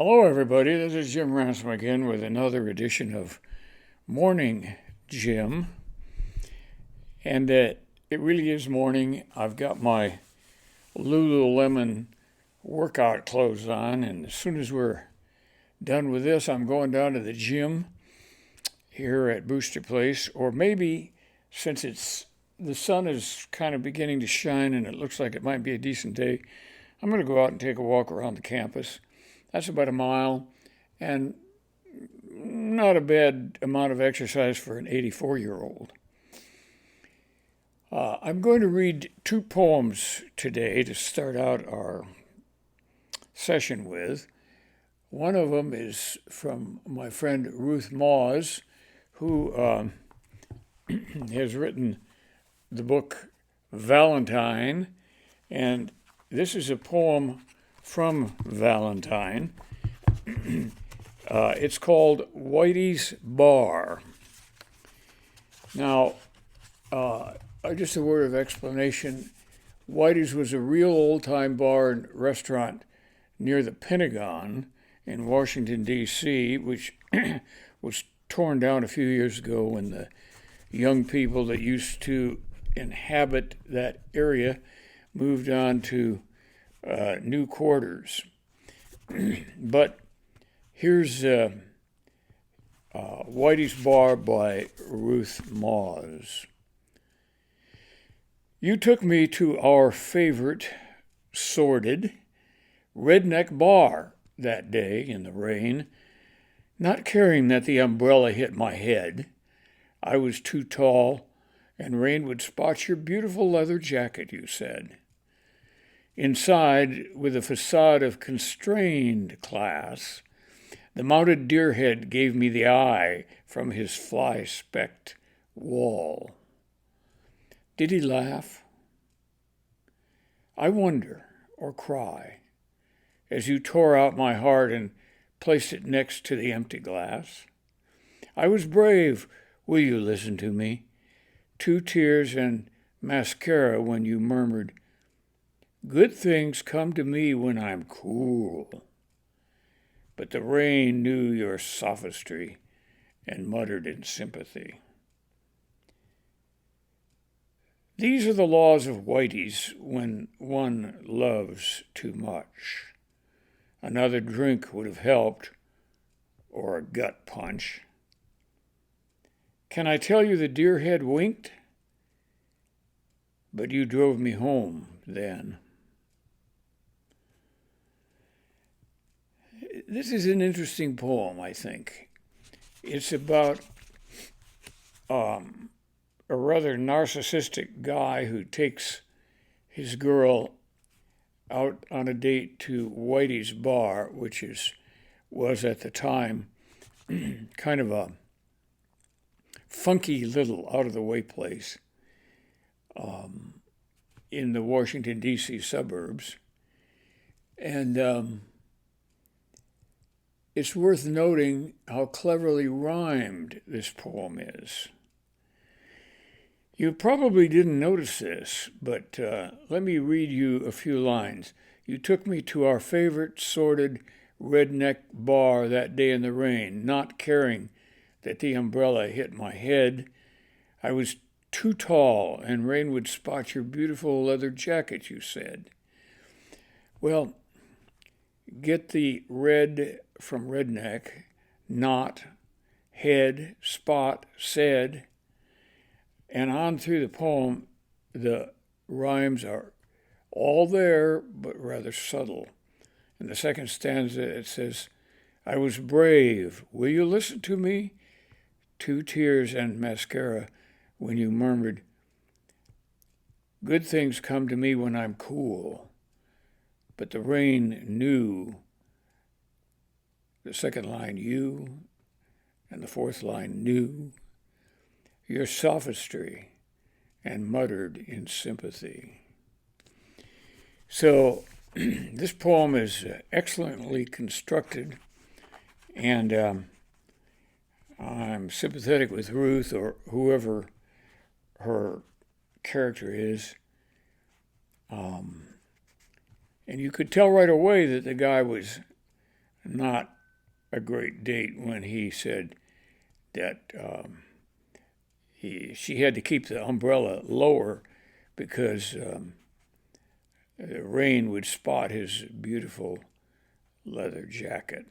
Hello, everybody. This is Jim Ransom again with another edition of Morning Jim. And it really is morning. I've got my Lululemon workout clothes on, and as soon as we're done with this, I'm going down to the gym here at Booster Place, or maybe since the sun is kind of beginning to shine and it looks like it might be a decent day, I'm going to go out and take a walk around the campus. That's about a mile, and not a bad amount of exercise for an 84-year-old. I'm going to read two poems today to start out our session with. One of them is from my friend Ruth who has written the book Valentine, and this is a poem from Valentine. It's called Whitey's Bar. Now, just a word of explanation. Whitey's was a real old-time bar and restaurant near the Pentagon in Washington, D.C., which was torn down a few years ago when the young people that used to inhabit that area moved on to new quarters. But here's Whitey's Bar by Ruth Moss. You took me to our favorite sordid redneck bar that day in the rain, not caring that the umbrella hit my head. I was too tall, and rain would spot your beautiful leather jacket, you said. Inside, with a facade of constrained class, the mounted deerhead gave me the eye from his fly-specked wall. Did he laugh? I wonder, or cry, as you tore out my heart and placed it next to the empty glass. I was brave, will you listen to me? 2 tears and mascara when you murmured, good things come to me when I'm cool. But the rain knew your sophistry and muttered in sympathy. These are the laws of Whitey's when one loves too much. Another drink would have helped, or a gut punch. Can I tell you the deerhead winked? But you drove me home then. This is an interesting poem, I think. It's about a rather narcissistic guy who takes his girl out on a date to Whitey's Bar, which was at the time kind of a funky little out-of-the-way place in the Washington, D.C. suburbs. And it's worth noting how cleverly rhymed this poem is. You probably didn't notice this, but let me read you a few lines. You took me to our favorite sordid redneck bar that day in the rain, not caring that the umbrella hit my head. I was too tall, and rain would spot your beautiful leather jacket, you said. Well, get the red from redneck, not, head, spot, said, and on through the poem, the rhymes are all there, but rather subtle. In the second stanza, it says, I was brave, will you listen to me? 2 tears and mascara when you murmured, good things come to me when I'm cool. But the rain knew. The second line, you, and the fourth line, knew your sophistry and muttered in sympathy. So this poem is excellently constructed, and I'm sympathetic with Ruth or whoever her character is. And you could tell right away that the guy was not a great date when he said that she had to keep the umbrella lower because the rain would spot his beautiful leather jacket.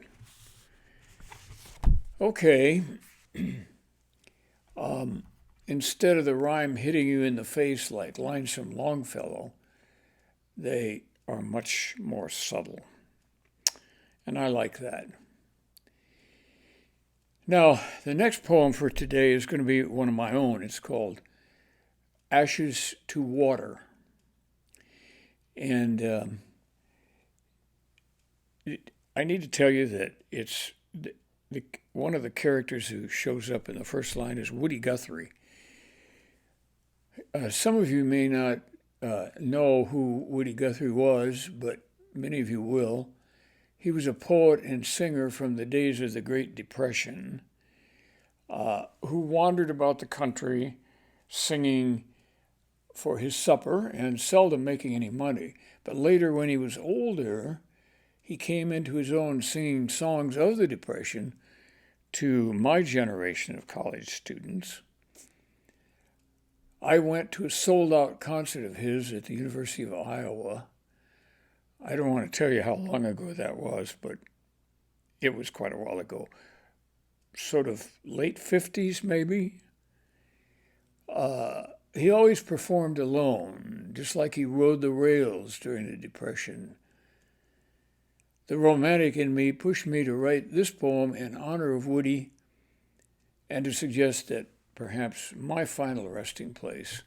Okay. Instead of the rhyme hitting you in the face like Ransom Longfellow, they are much more subtle. And I like that. Now, the next poem for today is going to be one of my own. It's called Ashes to Water. And I need to tell you that it's one of the characters who shows up in the first line is Woody Guthrie. Some of you may not know who Woody Guthrie was, but many of you will. He was a poet and singer from the days of the Great Depression who wandered about the country singing for his supper and seldom making any money. But later, when he was older, he came into his own singing songs of the Depression to my generation of college students. I went to a sold-out concert of his at the University of Iowa. I don't want to tell you how long ago that was, but it was quite a while ago. Sort of late 50s, maybe. He always performed alone, just like he rode the rails during the Depression. The romantic in me pushed me to write this poem in honor of Woody and to suggest that perhaps my final resting place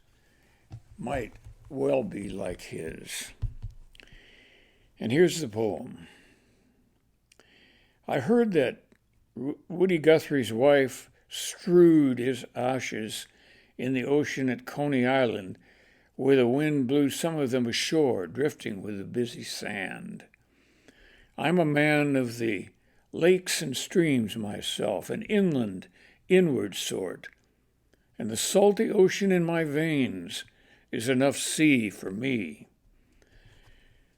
might well be like his. And here's the poem. I heard that Woody Guthrie's wife strewed his ashes in the ocean at Coney Island, where the wind blew some of them ashore, drifting with the busy sand. I'm a man of the lakes and streams myself, an inland, inward sort, and the salty ocean in my veins is enough sea for me.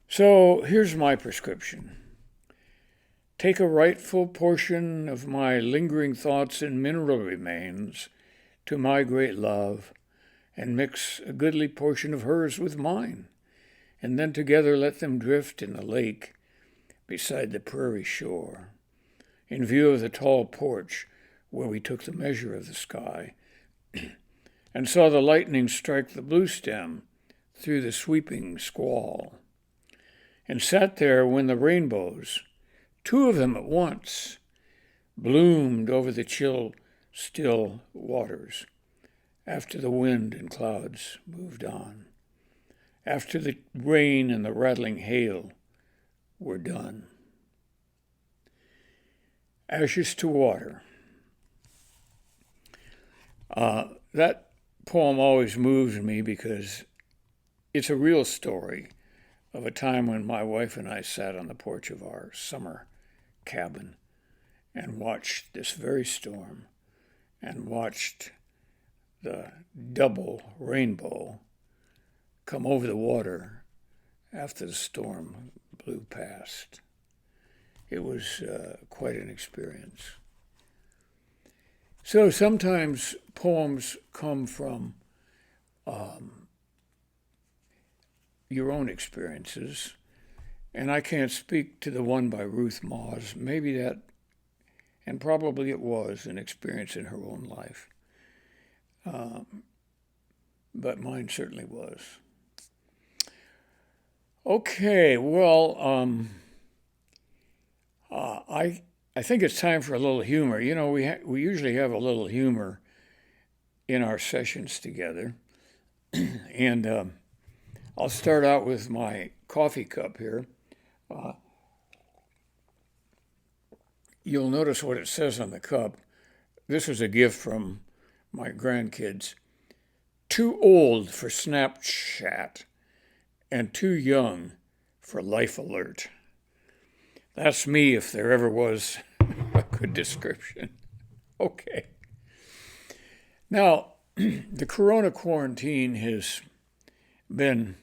So here's my prescription. Take a rightful portion of my lingering thoughts and mineral remains to my great love, and mix a goodly portion of hers with mine, and then together let them drift in the lake beside the prairie shore, in view of the tall porch where we took the measure of the sky, and saw the lightning strike the blue stem through the sweeping squall, and sat there when the rainbows, two of them at once, bloomed over the chill, still waters, after the wind and clouds moved on, after the rain and the rattling hail were done. Ashes to Water. That poem always moves me because it's a real story of a time when my wife and I sat on the porch of our summer cabin and watched this very storm and watched the double rainbow come over the water after the storm blew past. It was quite an experience. So sometimes poems come from your own experiences, and I can't speak to the one by Ruth Moss. Maybe that, and probably it was, an experience in her own life. But mine certainly was. Okay, well, I think it's time for a little humor. You know, we usually have a little humor in our sessions together, and I'll start out with my coffee cup here. You'll notice what it says on the cup. This is a gift from my grandkids. Too old for Snapchat and too young for Life Alert. That's me if there ever was a good description. Okay. Now, the corona quarantine has been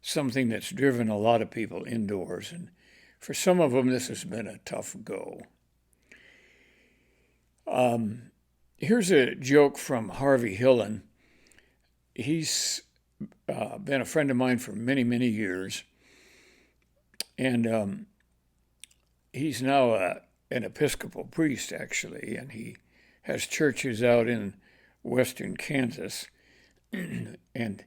something that's driven a lot of people indoors, and for some of them, this has been a tough go. Here's a joke from Harvey Hillen. He's been a friend of mine for many, many years. And he's now an Episcopal priest, actually, and he has churches out in western Kansas. And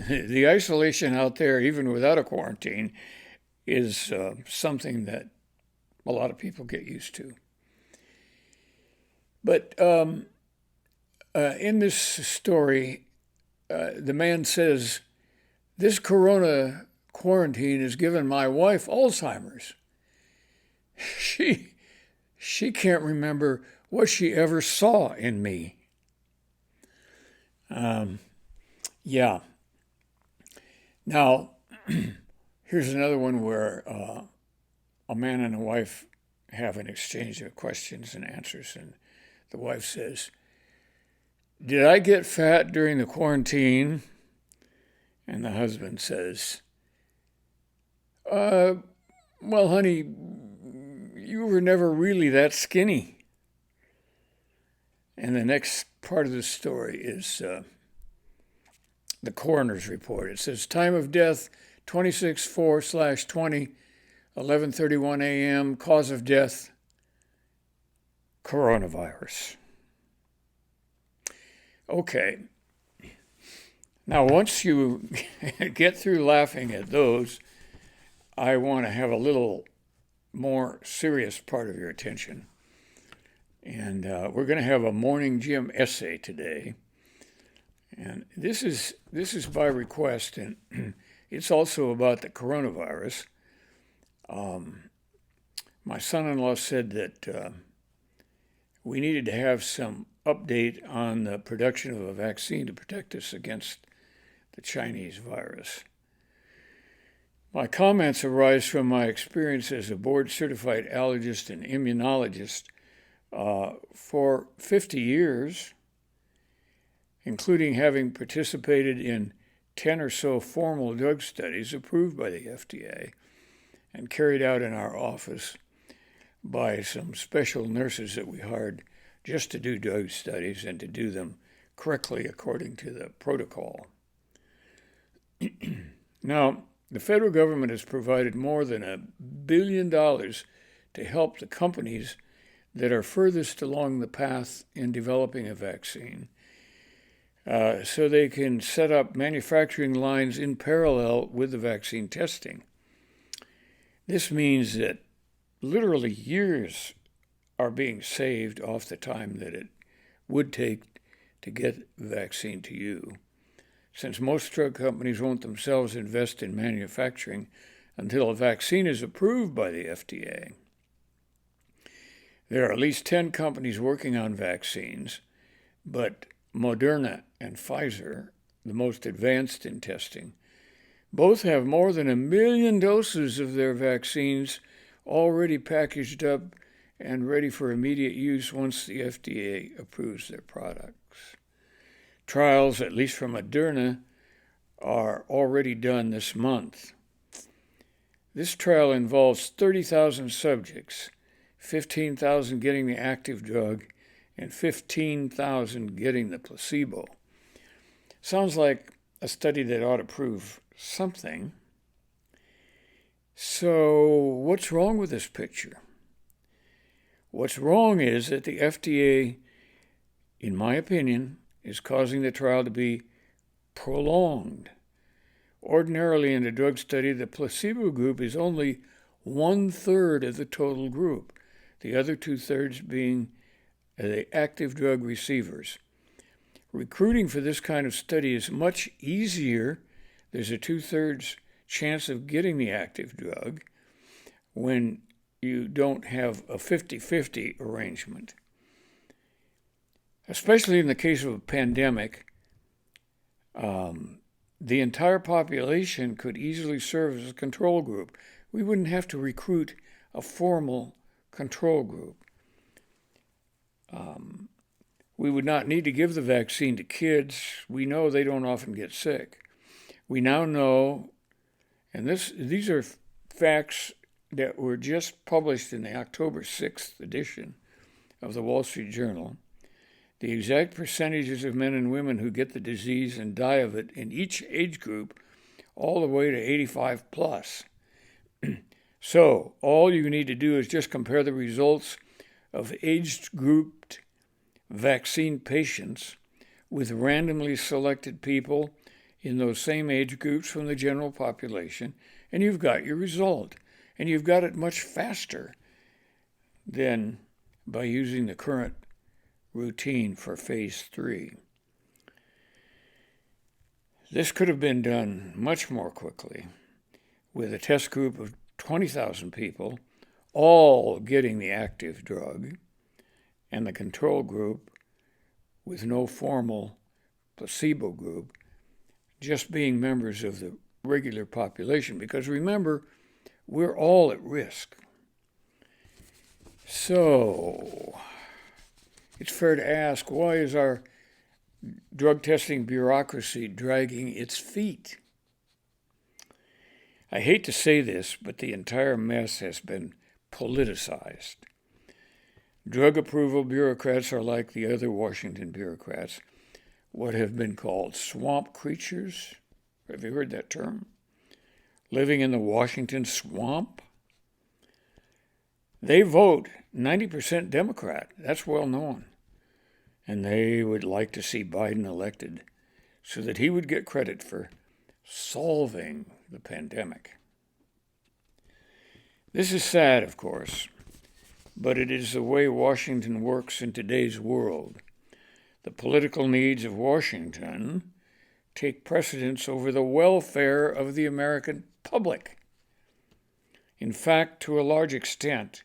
the isolation out there, even without a quarantine, is something that a lot of people get used to. But in this story, the man says, "This corona quarantine has given my wife Alzheimer's. She can't remember what she ever saw in me." Yeah. Now, here's another one where a man and a wife have an exchange of questions and answers, and the wife says, "Did I get fat during the quarantine?" And the husband says, "Well, honey, you were never really that skinny." And the next part of the story is the coroner's report. It says, time of death, 26/4/20, 11:31 a.m., cause of death, coronavirus. Okay. Now, once you get through laughing at those, I want to have a little more serious part of your attention. And we're going to have a morning gym essay today. And this is by request, and it's also about the coronavirus. My son-in-law said that we needed to have some update on the production of a vaccine to protect us against the Chinese virus. My comments arise from my experience as a board-certified allergist and immunologist for 50 years, including having participated in 10 or so formal drug studies approved by the FDA and carried out in our office by some special nurses that we hired just to do drug studies and to do them correctly according to the protocol. Now, the federal government has provided more than $1 billion to help the companies that are furthest along the path in developing a vaccine, so they can set up manufacturing lines in parallel with the vaccine testing. This means that literally years are being saved off the time that it would take to get the vaccine to you, since most drug companies won't themselves invest in manufacturing until a vaccine is approved by the FDA. There are at least 10 companies working on vaccines, but Moderna and Pfizer, the most advanced in testing, both have more than 1 million doses of their vaccines already packaged up and ready for immediate use once the FDA approves their products. Trials, at least from Moderna, are already done this month. This trial involves 30,000 subjects, 15,000 getting the active drug, and 15,000 getting the placebo. Sounds like a study that ought to prove something. So what's wrong with this picture? What's wrong is that the FDA, in my opinion, is causing the trial to be prolonged. Ordinarily, in a drug study, the placebo group is only 1/3 of the total group, the other 2/3 being the active drug receivers. Recruiting for this kind of study is much easier. There's a 2/3 chance of getting the active drug when you don't have a 50-50 arrangement. Especially in the case of a pandemic, the entire population could easily serve as a control group. We wouldn't have to recruit a formal control group. We would not need to give the vaccine to kids. We know they don't often get sick. We now know, and these are facts that were just published in the October 6th edition of the Wall Street Journal, the exact percentages of men and women who get the disease and die of it in each age group, all the way to 85 plus. So all you need to do is just compare the results of age-grouped vaccine patients with randomly selected people in those same age groups from the general population, and you've got your result. And you've got it much faster than by using the current routine for phase 3. This could have been done much more quickly with a test group of 20,000 people, all getting the active drug, and the control group with no formal placebo group, just being members of the regular population. Because remember, we're all at risk. So, it's fair to ask, why is our drug testing bureaucracy dragging its feet? I hate to say this, but the entire mess has been politicized. Drug approval bureaucrats are like the other Washington bureaucrats, what have been called swamp creatures. Have you heard that term? Living in the Washington swamp? They vote 90% Democrat. That's well known. And they would like to see Biden elected so that he would get credit for solving the pandemic. This is sad, of course, but it is the way Washington works in today's world. The political needs of Washington take precedence over the welfare of the American public. In fact, to a large extent,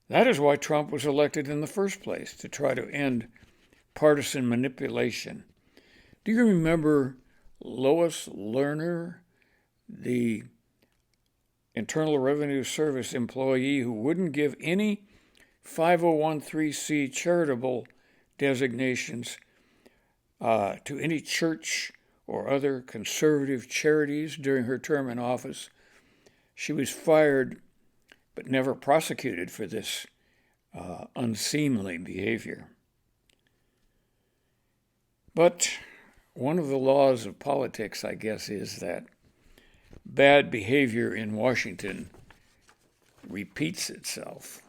that is why Trump was elected in the first place, to try to end partisan manipulation. Do you remember Lois Lerner, the Internal Revenue Service employee who wouldn't give any 501c charitable designations to any church or other conservative charities during her term in office? She was fired but never prosecuted for this unseemly behavior. But one of the laws of politics, I guess, is that bad behavior in Washington repeats itself.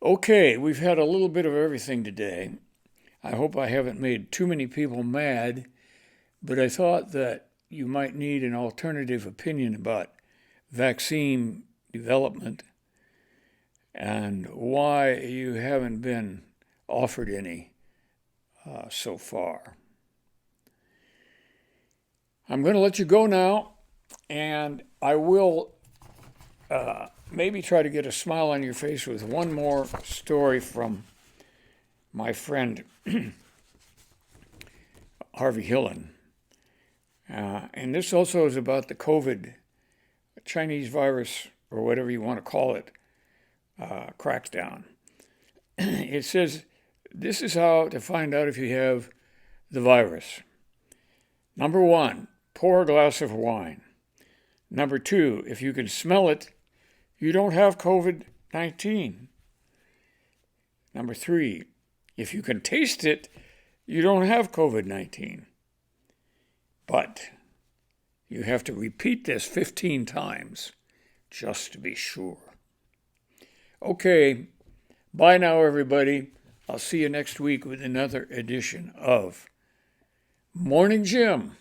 Okay, we've had a little bit of everything today. I hope I haven't made too many people mad, but I thought that you might need an alternative opinion about vaccine development and why you haven't been offered any so far. I'm going to let you go now, and I will maybe try to get a smile on your face with one more story from my friend Harvey Hillen. And this also is about the COVID, Chinese virus, or whatever you want to call it, crackdown. It says, this is how to find out if you have the virus. Number 1, pour a glass of wine. Number 2, if you can smell it, you don't have COVID-19. Number 3, if you can taste it, you don't have COVID-19. But you have to repeat this 15 times just to be sure. Okay, bye now, everybody. I'll see you next week with another edition of Morning Jim.